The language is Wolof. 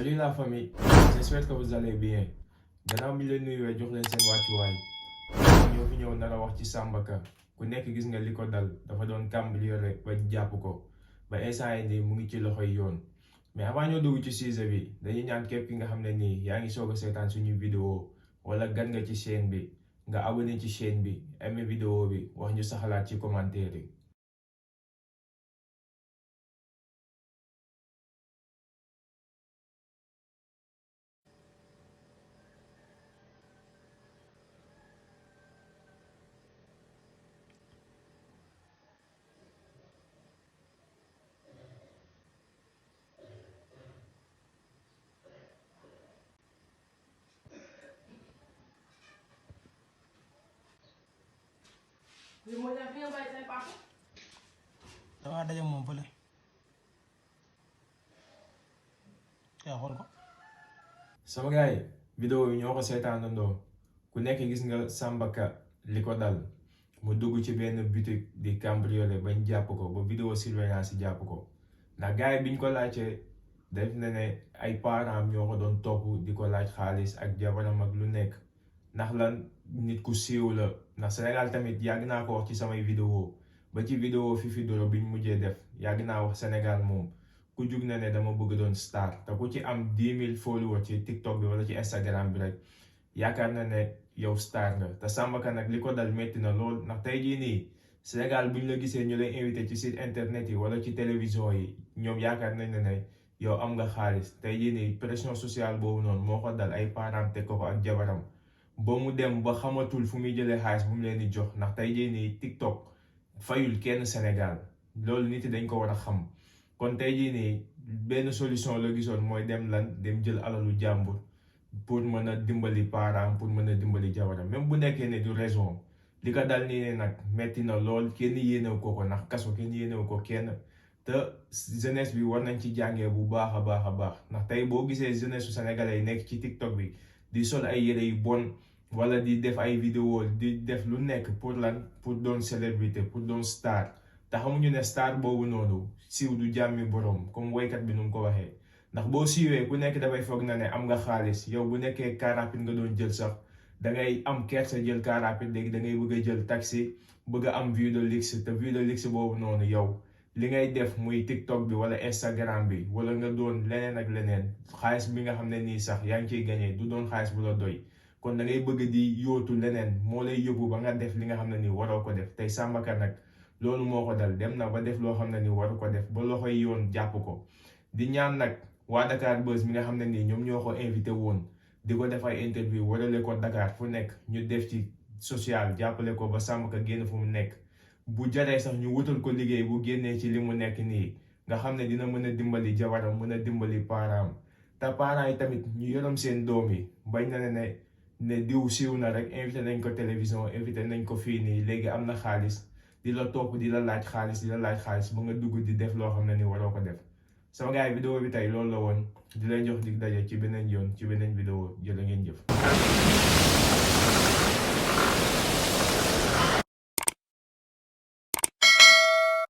Salut la famille, j'espère que vous allez bien. Gannaaw bi leen nuyuwee jox leen seen wàccuwaay ñoo fi ñëw nar a wax ci Samba Ka ku nekk gis nga li ko dal dafa doon cambriolé ba jàpp ko ba instant yi nii mu ngi ci loxoy yoon. Mais avant ñoo dugg ci sujet bi dañuy ñaan képp ki nga xam ne nii yaa ngi soog a seetaan suñu vidéo wala gan nga ci chaîne bi nga abonné ci chaîne bi aimé vidéo bi wax ñu sa xalaat ci commentaire yi. damaa daje moom fële yaa xool ko. sama gars yi vidéo yi ñoo ko seetaanandoo ku nekk gis nga Samba Ka li ko dal mu dugg ci benn boutique di cambriolé bañ jàpp ko ba vidéo surveillance yi jàpp ko ndax gars yi biñ ko laajtee def na ne ay parents ñoo ko doon topp di ko laaj xaalis ak jabaram ak lu nekk ndax lan nit ku siiw la ndax Sénégal tamit yàgg naa ko wax ci samay vidéo ba ci vidéo Fifi Doro biñ mujjee def yàgg naa wax Sénégal moom ku jug na ne dama bëgg doon star te ku ci am 10 000 followers ci TikTok bi wala ci Instagram bi rek yaakaar na ne yow star nga te Samba Ka nag li ko dal métti na lool ndax tey jii nii Sénégal buñ la gisee ñu lay invité ci site internet yi wala ci télévision yi ñoom yaakaar nañ ne yow am nga xaalis tey jii nii pression sociale boobu noonu moo ko dal ay parents teg ko ak jabaram ba mu dem ba xamatul fu muy jëlee xaalis bu mu leen di jox ndax tey jii nii TikTok fayul kenn Sénégal loolu nit yi dañ ko war a xam. kon tey jii nii benn solution la gisoon mooy dem jël alalu jàmbur pour mën a dimbali parents pour mën a dimbali jabaram même bu nekkee ne du raison li ko dal nii ne nag metti na lool kenn yéenew ko ndax kaso kenn yéenew ko kenn te jeunesse bi war nañ ci jàngee bu baax a baax ndax tey boo gisee jeunesse su sénégalais yi nekk ci TikTok bi di sol ay yére yu bon wala di def ay vidéo di def lu nekk pour doon célébrité pour doon star te xamuñu ne star boobu noonu siiw du jàmmi borom comme woykat bi nu mu ko waxee ndax boo siiwee ku nekk dafay foog na ne am nga xaalis yow bu nekkee car rapide nga doon jël sax dangay am kersa jël car rapide léegi da ngay bëgg a jël taxi bëgg a am vue de luxe te vue de luxe boobu noonu yow li ngay def muy TikTok bi wala Instagram bi wala nga doon leneen ak leneen xaalis bi nga xam ne nii sax yaa ngi ciy gagné du doon xaalis bu la doy kon da ngay bëgg di yóotu leneen moo lay yóbbu ba nga def li nga xam ne nii waroo ko def tey Samba Ka nag loolu moo ko dal dem na ba def loo xam ne ni waru ko def ba loxoy yoon jàpp ko di ñaan nag waa Dakar Buzz mi nga xam ne nii ñoom ñoo ko invité woon di ko def ay interview warale ko Dakar fu nekk ñu def ci social jàppale ko ba Samba Ka génn fu mu nekk bu jaree sax ñu wutal ko liggéey bu génnee ci li mu nekk nii nga xam ne dina mën a dimbali jabaram mën a dimbali parents te parents yi tamit ñu yërëm seen doom yi bañ na ne diw siiw na rek invité nañ ko télévision invité nañ ko fii nii léegi am na xaalis di la topp di la laaj xaalis ba nga dugg di def loo xam ne ni waroo ko def sama gars yi vidéo bi tey loolu la woon di leen jox dig daje ci beneen yoon ci beneen vidéo jërë ngeen jëf